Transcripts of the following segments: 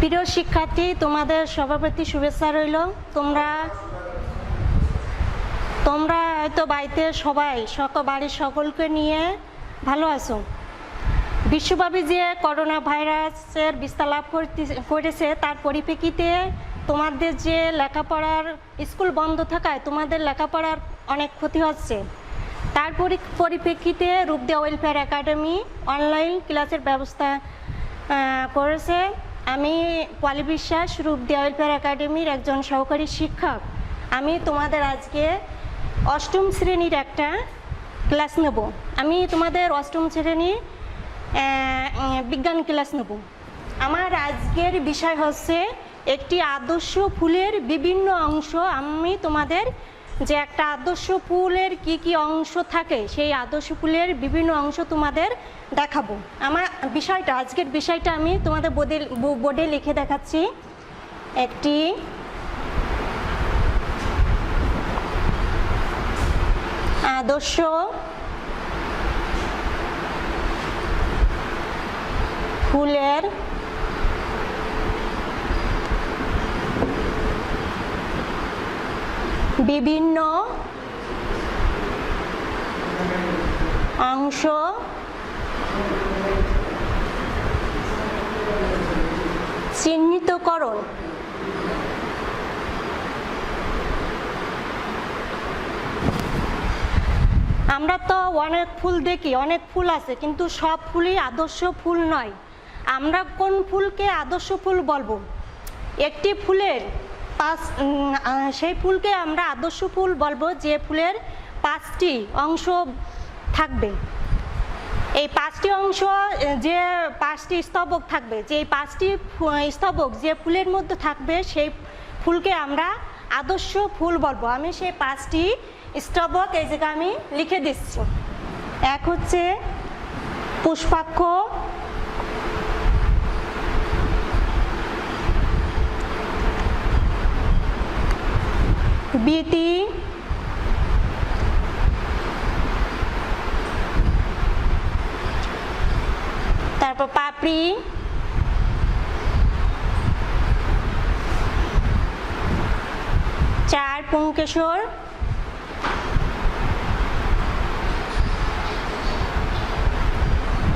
প্রিয় শিক্ষার্থী, তোমাদের সবার প্রতি শুভেচ্ছা রইল। তোমরা হয়তো বাড়িতে বাড়ির সকলকে নিয়ে ভালো আছো। বিশ্বব্যাপী যে করোনা ভাইরাসের বিস্তার লাভ করেছে তার পরিপ্রেক্ষিতে তোমাদের যে লেখাপড়ার স্কুল বন্ধ থাকায় তোমাদের লেখাপড়ার অনেক ক্ষতি হচ্ছে। তার পরিপ্রেক্ষিতে রূপদিয়া ওয়েলফেয়ার একাডেমি অনলাইন ক্লাসের ব্যবস্থা করেছে। আমি পলি বিশ্বাস, রূপদিয়া ওয়েলফেয়ার একাডেমির একজন সহকারী শিক্ষক। আমি তোমাদের আজকে অষ্টম শ্রেণীর একটা ক্লাস নেব। আমি তোমাদের অষ্টম শ্রেণীর বিজ্ঞান ক্লাস নেব। আমার আজকের বিষয় হচ্ছে একটি আদর্শ ফুলের বিভিন্ন অংশ। আমি তোমাদের যে একটা আদর্শ ফুলের কি কি অংশ থাকে সেই আদর্শ ফুলের বিভিন্ন অংশ তোমাদের দেখাবো। আমার আজকের বিষয়টা আমি তোমাদের বোর্ডে লিখে দেখাচ্ছি। একটি আদর্শ ফুলের বিভিন্ন অংশ চিহ্নিতকরণ। আমরা তো অনেক ফুল দেখি, অনেক ফুল আছে, কিন্তু সব ফুলই আদর্শ ফুল নয়। আমরা কোন ফুলকে আদর্শ ফুল বলবো? একটি ফুলের সেই ফুলকে আমরা আদর্শ ফুল বলবো যে ফুলের 5টি অংশ থাকবে। এই 5টি অংশ, যে 5টি স্তবক থাকবে, যে 5টি স্তবক যে ফুলের মধ্যে থাকবে সেই ফুলকে আমরা আদর্শ ফুল বলবো। আমি সেই 5টি স্তবক এই জায়গায় আমি লিখে দিচ্ছি। এক হচ্ছে পুষ্পাক্ষ, বিতি, তারপর পাপড়ি, 4 পুংকেশর,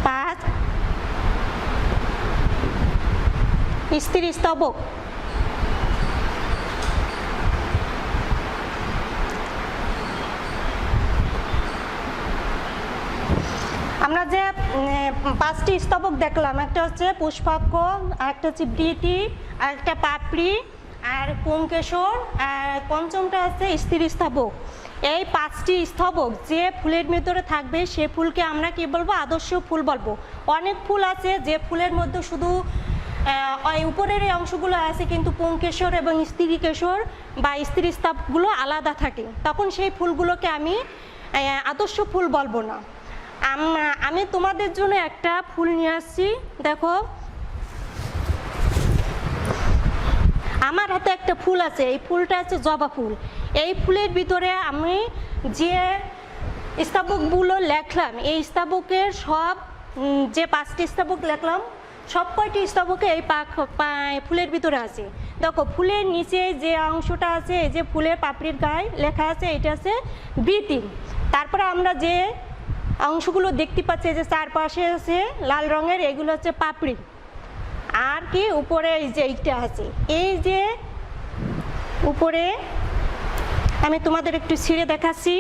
5 স্ত্রী স্তবক। আমরা যে 5টি স্তবক দেখলাম, একটা হচ্ছে পুষ্পাক্ষ, আরেকটা হচ্ছে বৃতি, আরেকটা পাপড়ি, আর পুংকেশর, আর পঞ্চমটা হচ্ছে স্ত্রী স্তবক। এই 5টি স্তবক যে ফুলের ভিতরে থাকবে সে ফুলকে আমরা কি বলবো? আদর্শ ফুল বলবো। অনেক ফুল আছে যে ফুলের মধ্যে শুধু উপরের এই অংশগুলো আছে, কিন্তু পুংকেশর এবং স্ত্রী কেশর বা স্ত্রী স্তবকগুলো আলাদা থাকে, তখন সেই ফুলগুলোকে আমি আদর্শ ফুল বলবো না। আমি তোমাদের জন্য একটা ফুল নিয়ে আসছি। দেখো, আমার হাতে একটা ফুল আছে, এই ফুলটা হচ্ছে জবা ফুল। এই ফুলের ভিতরে আমি যে স্তবকগুলো লেখলাম, এই স্তবকের সব যে 5টি স্তবক লেখলাম, সব কয়টি স্তবকে এই ফুলের ভিতরে আছে। দেখো, ফুলের নিচে যে অংশটা আছে, এই যে ফুলের পাপড়ির গায়ে লেখা আছে, এটা আছে বৃতি। তারপরে আমরা যে অংশগুলো দেখতে পাচ্ছি, যে চারপাশে আছে লাল রঙের, এগুলো হচ্ছে পাপড়ি। আর কি উপরে এই যে এইটা আছে, এই যে উপরে আমি তোমাদের একটু ছিঁড়ে দেখাচ্ছি।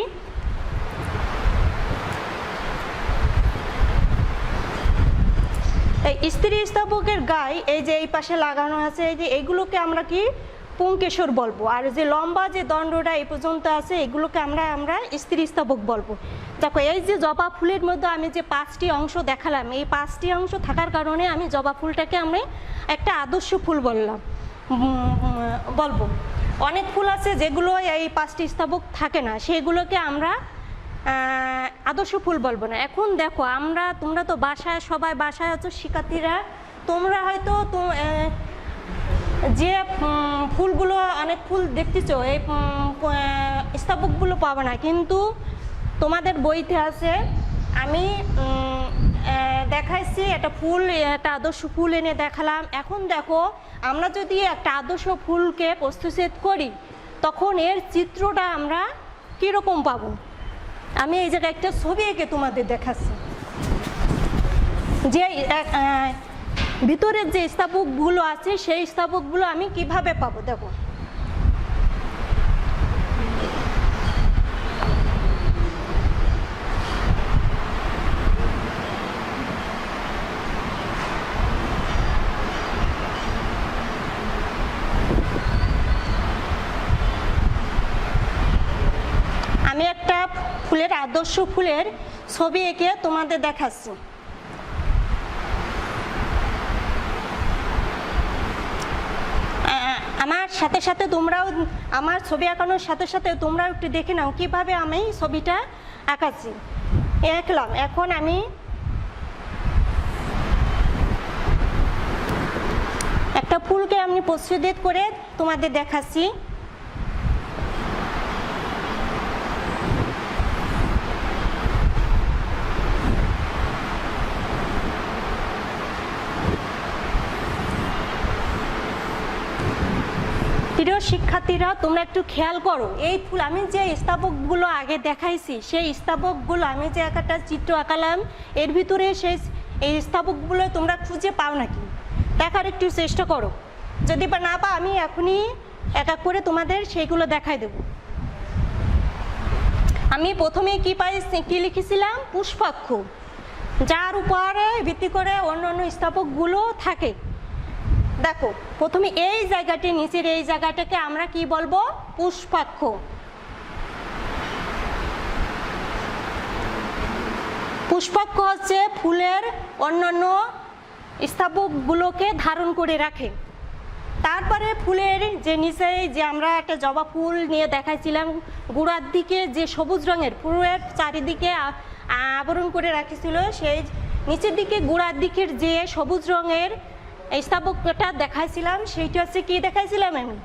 এই স্ত্রী স্তবকের গায়ে এই যে এই পাশে লাগানো আছে, এই যে এইগুলোকে আমরা কি পুংকেশর বলবো। আর যে লম্বা যে দণ্ডটা এই পর্যন্ত আছে, এগুলোকে আমরা স্ত্রী স্তবক বলবো। দেখো, এই যে জবা ফুলের মধ্যে আমি যে 5টি অংশ দেখালাম, এই 5টি অংশ থাকার কারণে আমি জবা ফুলটাকে আমি একটা আদর্শ ফুল বলবো। অনেক ফুল আছে যেগুলো এই 5টি স্তবক থাকে না, সেগুলোকে আমরা আদর্শ ফুল বলবো না। এখন দেখো, তোমরা তো সবাই বাসায় আছো শিক্ষার্থীরা, তোমরা হয়তো যে ফুলগুলো, অনেক ফুল দেখতেছো, এই স্তবকগুলো পাবে না, কিন্তু তোমাদের বইতে আছে। আমি দেখাইছি একটা ফুল, একটা আদর্শ ফুল এনে দেখালাম। এখন দেখো আমরা যদি একটা আদর্শ ফুলকে প্রস্তুত করি তখন এর চিত্রটা আমরা কীরকম পাবো। আমি এই জায়গায় একটা ছবি এঁকে তোমাদের দেখাচ্ছি, যে ভিতরের যে স্থাপকগুলো আছে সেই স্থাপকগুলো আমি কিভাবে পাবো। দেখো আমি একটা ফুলের আদর্শ ফুলের ছবি এঁকে তোমাদের দেখাচ্ছি। আমার সাথে সাথে তোমরাও, আমার ছবি আঁকানোর সাথে সাথে তোমরাও একটু দেখে নাও কিভাবে আমি ছবিটা আঁকাচ্ছি। আঁকলাম। এখন আমি একটা ফুলকে আমি প্রস্তুত করে তোমাদের দেখাচ্ছি। প্রিয় শিক্ষার্থীরা, তোমরা একটু খেয়াল করো, এই ফুল আমি যে স্থাপকগুলো আগে দেখাইছি সেই স্থাপকগুলো আমি যে একটা চিত্র আঁকালাম এর ভিতরে সেই এই স্থাপকগুলো তোমরা খুঁজে পাও নাকি দেখার একটু চেষ্টা করো। যদি বা না পাও আমি এখনই এক এক করে তোমাদের সেইগুলো দেখাই দেব। আমি প্রথমে কি লিখেছিলাম, পুষ্পাক্ষ, যার উপরে ভিত্তি করে অন্য অন্য স্থাপকগুলো থাকে। দেখো প্রথমে এই জায়গাটি, নিচের এই জায়গাটাকে আমরা কি বলবো, পুষ্পাক্ষ। পুষ্পাক্ষ হচ্ছে ফুলের অন্যান্য স্থাপকগুলোকে ধারণ করে রাখে। তারপরে ফুলের যে নিচে যে আমরা একটা জবা ফুল নিয়ে দেখাইছিলাম, গোড়ার দিকে যে সবুজ রঙের ফুলের চারিদিকে আবরণ করে রাখেছিল, সেই নিচের দিকে গোড়ার দিকের যে সবুজ রঙের স্থাপকটা দেখাইছিলাম সেইটা হচ্ছে কি দেখাইছিলাম আমি,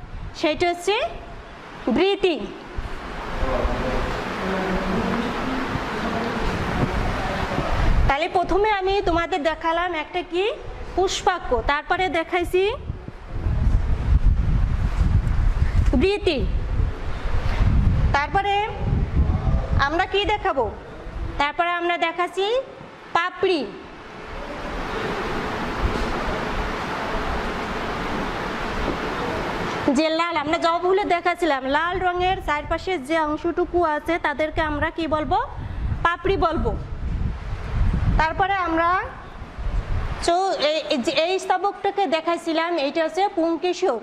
সেইটা হচ্ছে বৃতি। তাহলে প্রথমে আমি তোমাদের দেখালাম একটা কি, পুষ্পাক্ষ, তারপরে দেখাইছি বৃতি, তারপরে আমরা কি দেখাবো, তারপরে আমরা দেখাচ্ছি পাপড়ি, যে লাল, আমরা জবা ফুলে দেখাচ্ছিলাম লাল রঙের চারপাশে যে অংশটুকু আছে তাদেরকে আমরা কি বলবো, পাপড়ি বলবো। তারপরে আমরা এই স্থাপকটাকে দেখাইছিলাম, এইটা হচ্ছে পুংকেশর।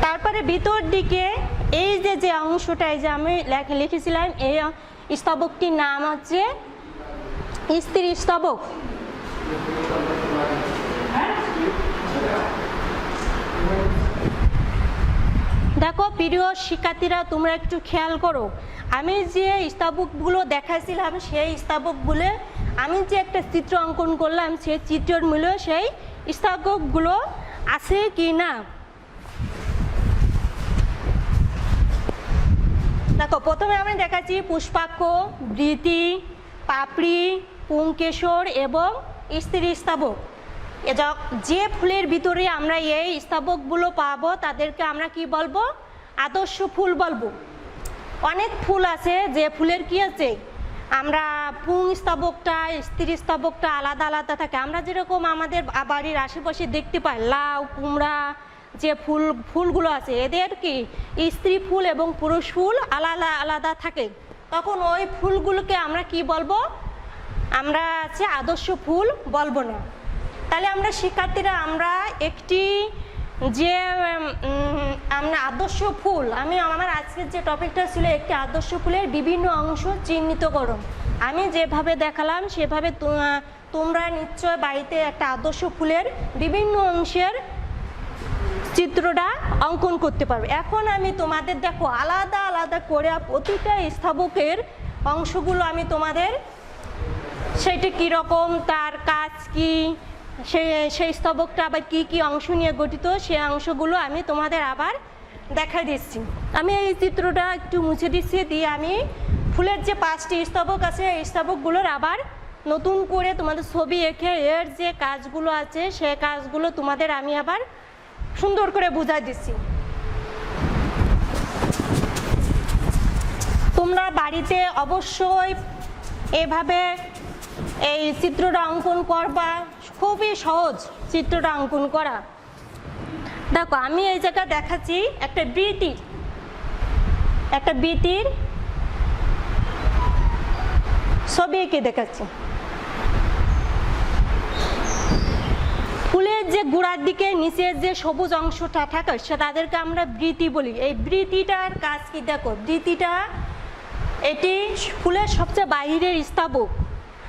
তারপরে ভিতর দিকে এই যে অংশটা, এই যে আমি লিখেছিলাম, এই স্তবকটির নাম হচ্ছে স্ত্রী স্তবক। দেখো প্রিয় শিক্ষার্থীরা, তোমরা একটু খেয়াল করো, আমি যে স্তবকগুলো দেখাইছিলাম সেই স্তবকগুলো আমি যে একটা চিত্র অঙ্কন করলাম সেই চিত্রের মূল্য সেই স্তবকগুলো আছে কি না। দেখো প্রথমে আমি দেখাচ্ছি পুষ্পাক্ষ, বৃতি, পাপড়ি, পুংকেশর এবং স্ত্রী স্তবক। যে ফুলের ভিতরে আমরা এই স্তবকগুলো পাবো তাদেরকে আমরা কি বলবো, আদর্শ ফুল বলবো। অনেক ফুল আছে যে ফুলের কি আছে, আমরা পুং স্তবকটা, স্ত্রী স্তবকটা আলাদা আলাদা থাকে। আমরা যেরকম আমাদের বাড়ির আশেপাশে দেখতে পাই লাউ, কুমড়া যে ফুলগুলো আছে, এদের কি স্ত্রী ফুল এবং পুরুষ ফুল আলাদা আলাদা থাকে। তখন ওই ফুলগুলোকে আমরা কি বলবো, আমরা আছে আদর্শ ফুল বলবো না। তাহলে আমরা শিক্ষার্থীরা, আমরা একটি যে আমরা আদর্শ ফুল, আমার আজকের যে টপিকটা ছিল একটি আদর্শ ফুলের বিভিন্ন অংশ চিহ্নিতকরণ, আমি যেভাবে দেখালাম সেভাবে তোমরা নিশ্চয় বাড়িতে একটা আদর্শ ফুলের বিভিন্ন অংশের চিত্রটা অঙ্কন করতে পারবে। এখন আমি তোমাদের দেখো আলাদা আলাদা করে প্রতিটা স্তবকের অংশগুলো আমি তোমাদের সেইটা কীরকম, তার কাজ কি, সেই স্তবকটা আবার কি কি অংশ নিয়ে গঠিত, সেই অংশগুলো আমি তোমাদের আবার দেখা দিচ্ছি। আমি এই চিত্রটা একটু মুছে দিচ্ছি, দিয়ে আমি ফুলের যে 5টি স্তবক আছে এই স্তবকগুলোর আবার নতুন করে তোমাদের ছবি এঁকে এর যে কাজগুলো আছে সেই কাজগুলো তোমাদের আমি আবার সুন্দর করে বুঝাই দিচ্ছি। তোমরা বাড়িতে অবশ্যই এভাবে এই চিত্রটা অঙ্কন করবা, খুবই সহজ চিত্রটা অঙ্কন করা। দেখো আমি এই জায়গায় দেখাচ্ছি একটা বৃতির ছবি এঁকে দেখাচ্ছি। ফুলের যে গোড়ার দিকে নিচের যে সবুজ অংশটা থাকে সে তাদেরকে আমরা বৃতি বলি। এই বৃতিটার কাজ কি দেখো, বৃতিটা এটি ফুলের সবচেয়ে বাইরের স্তবক,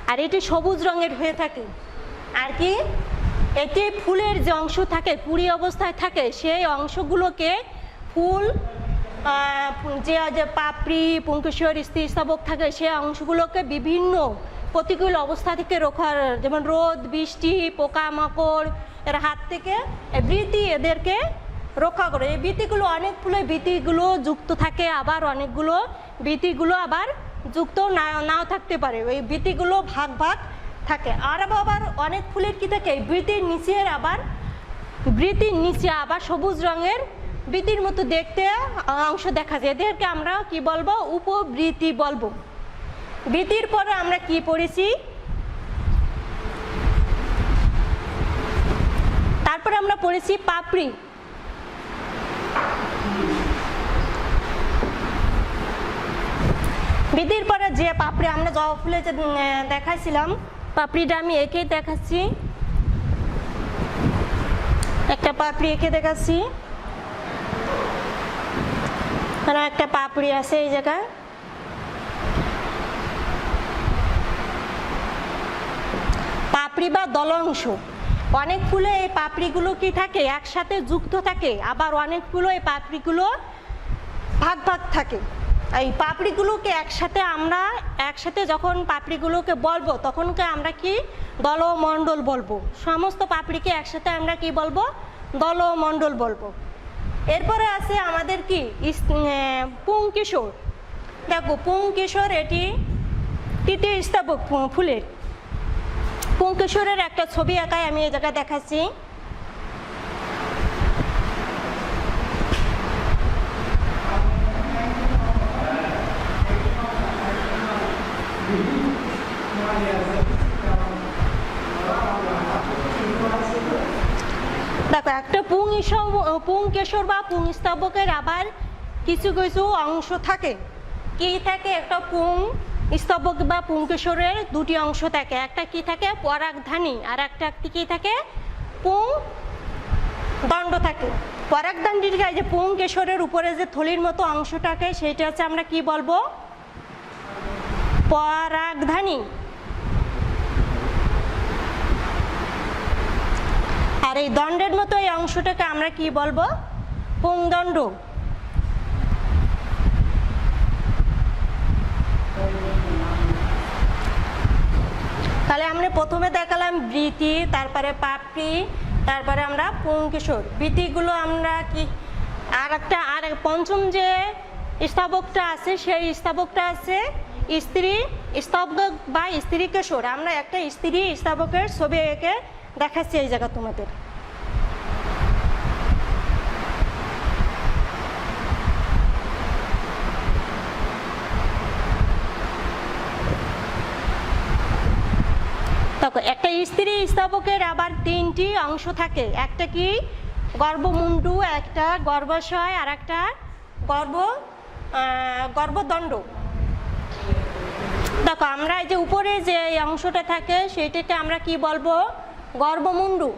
আর এটি সবুজ রঙের হয়ে থাকে। আর কি এটি ফুলের যে অংশ থাকে কুড়ি অবস্থায় থাকে সেই অংশগুলোকে ফুল যে পাপড়ি পুংকেশর স্তবক থাকে সেই অংশগুলোকে বিভিন্ন প্রতিকূল অবস্থা থেকে রক্ষার, যেমন রোদ বৃষ্টি পোকামাকড় এর হাত থেকে বৃতি এদেরকে রক্ষা করে। এই বৃতিগুলো অনেক ফুলের বৃতিগুলো যুক্ত থাকে, আবার অনেকগুলো বৃতিগুলো আবার যুক্ত নাও থাকতে পারে, ওই বৃতিগুলো ভাগ ভাগ থাকে। আর আবার অনেক ফুলের কি থাকে বৃতির নিচে আবার সবুজ রঙের বৃতির মতো দেখতে অংশ দেখা যায়, এদেরকে আমরা কি বলবো উপবৃতি বলবো। বৃতির পরে আমরা কি পড়েছি, তারপরে আমরা পড়েছি পাপড়ি। বৃতির পরে যে পাপড়ি আমরা জবা ফুলে যে দেখাইছিলাম পাপড়িটা আমি এঁকে দেখাচ্ছি, একটা পাপড়ি এঁকে দেখাচ্ছি। একটা পাপড়ি আছে এই জায়গায়, পাপড়ি বা দলাংশ। অনেক ফুলে এই পাপড়িগুলো কি থাকে একসাথে যুক্ত থাকে, আবার অনেক ফুলে এই পাপড়িগুলো ভাগ ভাগ থাকে। এই পাপড়িগুলোকে একসাথে যখন পাপড়িগুলোকে বলবো তখনকে আমরা কি দলমণ্ডল বলবো। সমস্ত পাপড়িকে একসাথে আমরা কি বলবো দলমণ্ডল বলবো। এরপরে আছে আমাদের কি পুংকেশর। দেখো পুংকেশর এটি তৃতীয় স্তবক ফুলের। পুংকেশরের একটা ছবি আঁকায় আমি এই জায়গায় দেখাচ্ছি। দেখো একটা পুংকেশর বা পুংস্তবকের আবার কিছু কিছু অংশ থাকে, কি থাকে একটা পুং স্তবক বা পুংকেশরের দুটি অংশ থাকে, একটা কি থাকে পরাগধানী আর একটা কি থাকে পুং দণ্ড থাকে। পরাগধানীর যে পুংকেশরের উপরে যে থলির মতো অংশ থাকে সেটা হচ্ছে আমরা কি বলবো পরাগধানী। আর এই দণ্ডের মতো এই অংশটাকে আমরা কি বলবো পুংদণ্ড। তাহলে আমরা প্রথমে দেখালাম বৃতি, তারপরে পাপড়ি, তারপরে আমরা পুংকেশর। বৃতিগুলো আমরা কি আর পঞ্চম যে স্তবকটা আছে সেই স্তবকটা আছে স্ত্রী স্তবক বা স্ত্রী কেশর। আমরা একটা স্ত্রী স্তবকের ছবি এঁকে দেখাচ্ছি এই জায়গা তোমাদের। একটা স্ত্রী স্তবকের আবার তিনটি অংশ থাকে, একটা কি গর্ভমুণ্ডু, একটা গর্ভাশয় আর একটা গর্ভদণ্ড। দেখো আমরা এই যে উপরে যে অংশটা থাকে সেটাকে আমরা কি বলবো গর্ভমুণ্ডু।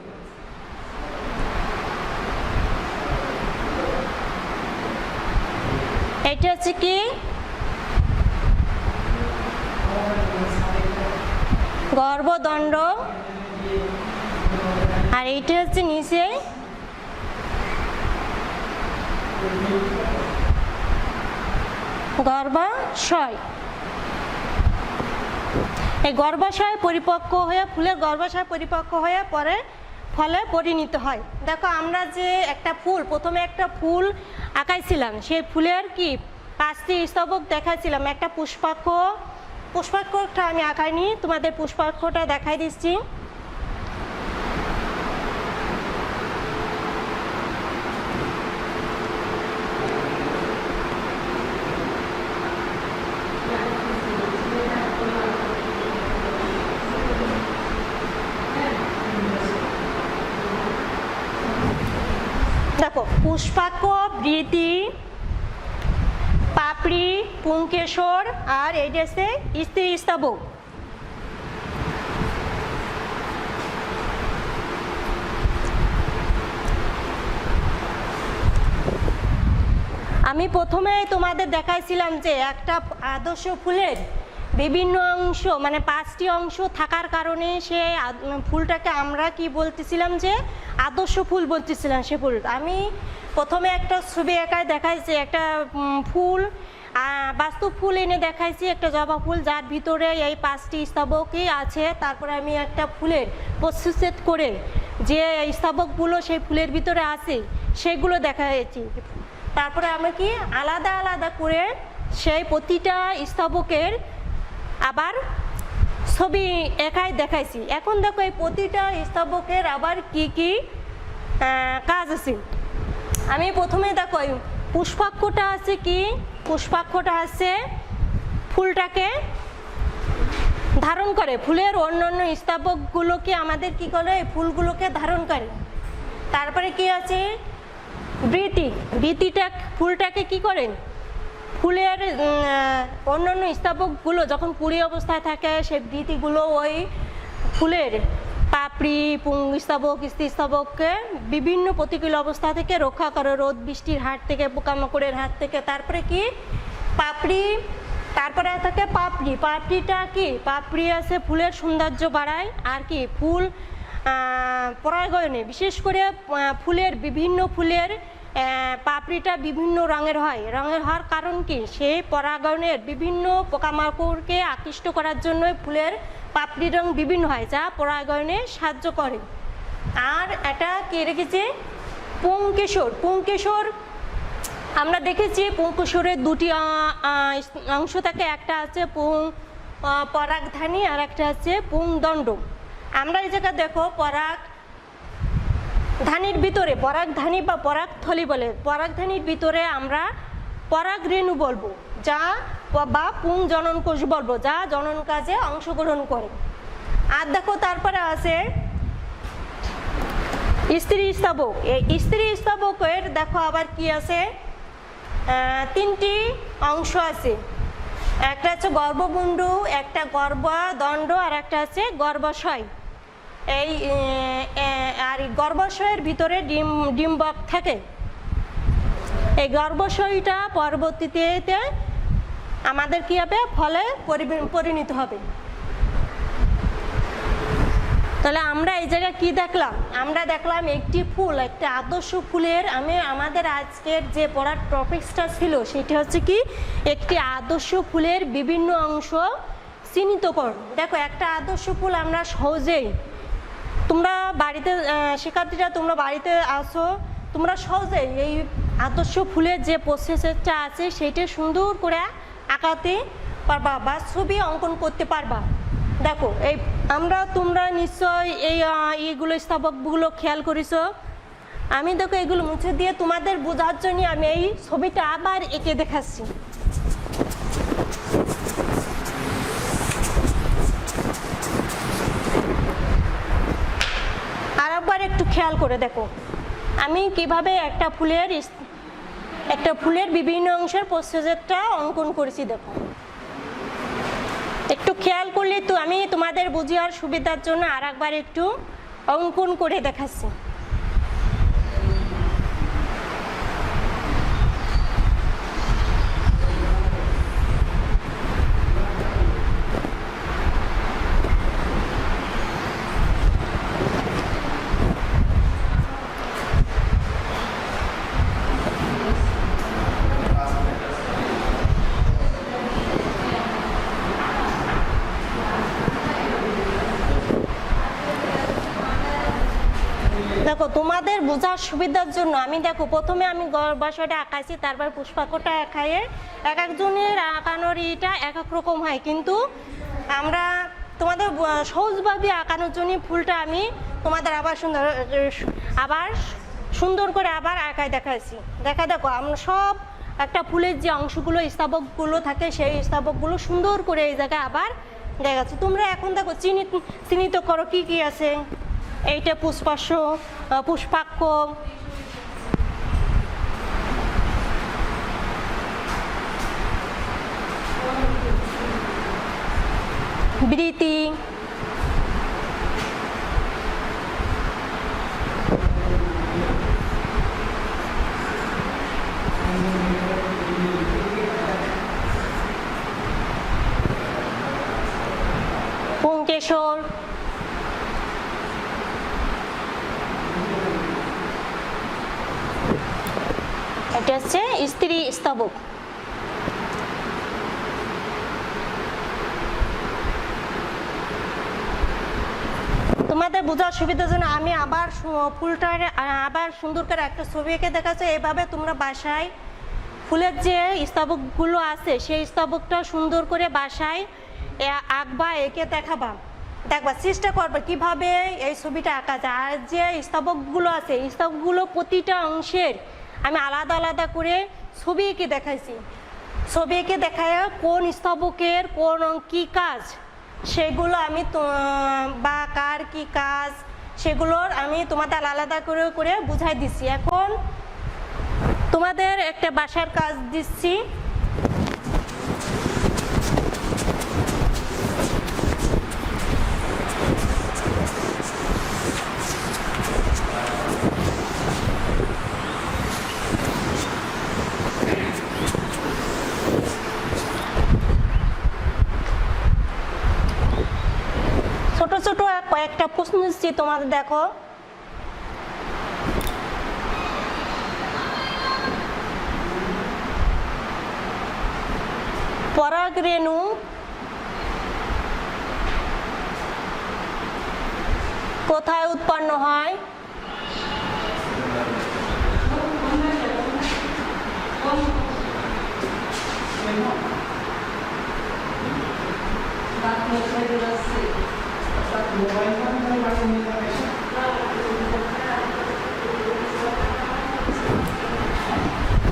এটা হচ্ছে কি গর্ভদণ্ড, আর এইটা হচ্ছে নিচে গর্ভাশয়। এই গর্ভাশয় পরিপক্ক হয়ে ফুলের গর্ভাশয় পরিপক্ক হয়ে পরে ফলে পরিণত হয়। দেখো আমরা যে একটা ফুল প্রথমে একটা ফুল আঁকাইছিলাম, সেই ফুলের কি 5টি স্তবক দেখাইছিলাম। একটা পুষ্পাক্ষটা আমি আঁকাইনি, তোমাদের পুষ্পাক্ষটা দেখাই দিচ্ছি। দেখো, পুষ্পাক্ষ, বৃতি, পাপড়ি, পুংকেশর আর এইটা হচ্ছে স্ত্রী স্তবক। আমি প্রথমে তোমাদের দেখাইছিলাম যে একটা আদর্শ ফুলের বিভিন্ন অংশ, মানে 5টি অংশ থাকার কারণে সে ফুলটাকে আমরা কি বলতেছিলাম, যে আদর্শ ফুল বলতেছিলাম। সে ফুল আমি প্রথমে একটা ছবি একাই দেখাইছি, একটা ফুল, বাস্তব ফুল এনে দেখাইছি, একটা জবা ফুল যার ভিতরে এই 5টি স্তবকই আছে। তারপরে আমি একটা ফুলের প্রস্তুত করে যে স্তবকগুলো সেই ফুলের ভিতরে আছে সেগুলো দেখাইছি। তারপরে আমি কি আলাদা আলাদা করে সেই প্রতিটা স্তবকের আবার ছবি একাই দেখাইছি। এখন দেখো, এই প্রতিটা স্তবকের আবার কি কি কাজ আছে। আমি প্রথমে দেখো, পুষ্পাক্ষটা আছে কি, পুষ্পাক্ষটা আছে ফুলটাকে ধারণ করে, ফুলের অন্যান্য স্তবকগুলোকে আমাদের কি করে, ফুলগুলোকে ধারণ করে। তারপরে কি আছে বৃতি, বৃতিটা ফুলটাকে কি করে, ফুলের অন্যান্য স্তবকগুলো যখন কুড়ি অবস্থায় থাকে সেই বৃতিগুলো ওই ফুলের পাপড়ি, পুংস্তবক, স্ত্রী স্তবককে বিভিন্ন প্রতিকূল অবস্থা থেকে রক্ষা করে, রোদ বৃষ্টির হাত থেকে, পোকামাকড়ের হাত থেকে। তারপরে কি পাপড়ি, তারপরে থাকে পাপড়ি, পাপড়িটা কি, পাপড়ি আছে ফুলের সৌন্দর্য বাড়ায়। আর কি ফুল পরাগায়নে, বিশেষ করে ফুলের বিভিন্ন ফুলের পাপড়িটা বিভিন্ন রঙের হয়। রঙের হওয়ার কারণ কি, সেই পরাগায়নের বিভিন্ন পোকামাকড়কে আকৃষ্ট করার জন্য ফুলের পাপড়ির রং বিভিন্ন হয়, যা পরাগায়নে সাহায্য করে। আর এটা কি রেখেছে পুংকেশর, পুংকেশর আমরা দেখেছি পুংকেশরের 2টি অংশ থাকে, একটা আছে পরাগধানী আর একটা আছে পুংদণ্ড। আমরা এই জায়গায় দেখো পরাগধানীর ভিতরে, পরাগধানী বা পরাগথলি বলে, পরাগধানীর ভিতরে আমরা পরাগ রেণু বলবো, যা বা পুং জনন কোষ বলবো, যা জনন কাজে অংশগ্রহণ করে। আর দেখো তারপরে আছে স্ত্রী স্তবক। এই স্ত্রী স্তবকের দেখো আবার কি আছে, 3টি অংশ আছে। একটা হচ্ছে গর্ভমুণ্ডু, একটা গর্ভদণ্ড আর একটা আছে গর্ভাশয়। এই আর গর্ভাশয়ের ভিতরে ডিম্বক থাকে। এই গর্ভাশয়টা পরবর্তীতে আমাদের কি হবে, ফলে পরিণত হবে। তাহলে আমরা এই জায়গায় কি দেখলাম, আমরা দেখলাম একটি ফুল, একটা আদর্শ ফুলের, আমাদের আজকের যে পড়ার টপিকসটা ছিল সেটা হচ্ছে কি, একটি আদর্শ ফুলের বিভিন্ন অংশ চিহ্নিতকরণ। দেখো, একটা আদর্শ ফুল আমরা সহজেই, তোমরা বাড়িতে শিক্ষার্থীরা তোমরা বাড়িতে আসো, তোমরা সহজেই এই আদর্শ ফুলের যে প্রসেসটা আছে সেইটা সুন্দর করে আঁকাতে পারবা বা ছবি অঙ্কন করতে পারবা। দেখো, এই তোমরা নিশ্চয় এইগুলো স্তবকগুলো খেয়াল করেছো। আমি দেখো এগুলো মুছে দিয়ে তোমাদের বোঝার জন্য আমি এই ছবিটা আবার এঁকে দেখাচ্ছি। আর একবার একটু খেয়াল করে দেখো আমি কিভাবে একটা ফুলের বিভিন্ন অংশের প্রসেসটা অঙ্কন করেছি। দেখো, একটু খেয়াল করলে তো আমি তোমাদের বুঝার সুবিধার জন্য আর একবার একটু অঙ্কন করে দেখাচ্ছি। দেখো তোমাদের বোঝার সুবিধার জন্য আমি দেখো প্রথমে আমি বাসাটা আঁকাইছি, তারপর পুষ্পাকটা আঁকাইয়ে এক একজনের আঁকানোর ইটা এক এক রকম হয়, কিন্তু আমরা তোমাদের সহজভাবে আঁকানোর জন্য ফুলটা আমি তোমাদের আবার সুন্দর করে আবার আঁকায় দেখাইছি। দেখো আমরা সব একটা ফুলের যে অংশগুলো স্থাবকগুলো থাকে সেই স্থাবকগুলো সুন্দর করে এই জায়গায় আবার দেখাচ্ছি। তোমরা এখন দেখো চিহ্নিত করো কি কি আছে। এইটা পুষ্পাক্ষ, বৃতি, পুংকেশর, এটা হচ্ছে স্ত্রী স্তবক। তোমাদের বোঝার সুবিধার জন্য আমি আবার ফুলটার আবার সুন্দর করে একটা ছবি এঁকে দেখাচ্ছি। এইভাবে তোমরা বাসায় ফুলের যে স্তবকগুলো আছে সেই স্তবকটা সুন্দর করে বাসায় আঁকবা, এঁকে দেখবা, চেষ্টা করবে কিভাবে এই ছবিটা আঁকা যায়। আর যে স্তবকগুলো আছে এই স্তবকগুলো প্রতিটা অংশের আমি আলাদা আলাদা করে ছবি এঁকে দেখাইছি। ছবি এঁকে দেখায় কোন স্তবকের কোন কি কাজ সেগুলো আমি বা কার কি কাজ সেগুলোর আমি তোমাদের আলাদা করে করে বুঝাই দিচ্ছি। এখন তোমাদের একটা বাসার কাজ দিচ্ছি। ছোট ছোট কয়েকটা প্রশ্ন দিচ্ছি তোমাদের, দেখো পরাগ রেণু কোথায় উৎপন্ন হয়?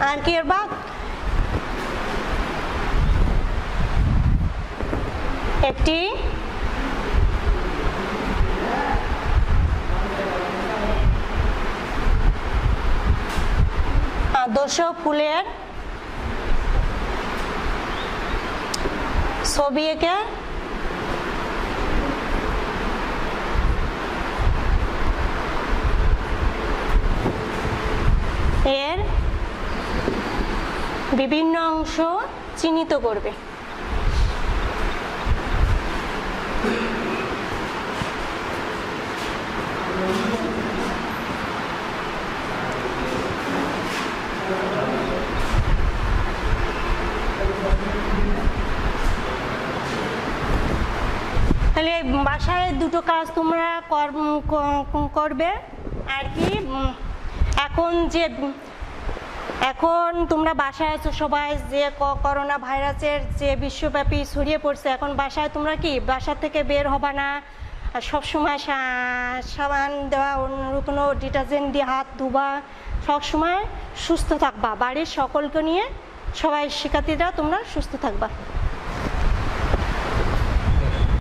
আর কি এর বাদ একটি আদর্শ ফুলের ছবি এঁকে এর বিভিন্ন অংশ চিহ্নিত করবে। তাহলে বাসায় দুটো কাজ তোমরা করবে আর কি। এখন তোমরা বাসায় আছো সবাই, যে করোনা ভাইরাসের যে বিশ্বব্যাপী ছড়িয়ে পড়ছে, এখন বাসায় তোমরা কি বাসা থেকে বের হবা না, সবসময় সাবান দেওয়া, অন্য কোনো ডিটারজেন্ট দিয়ে হাত ধোবা, সবসময় সুস্থ থাকবা, বাড়ির সকলকে নিয়ে সবাই শিক্ষার্থীরা তোমরা সুস্থ থাকবা।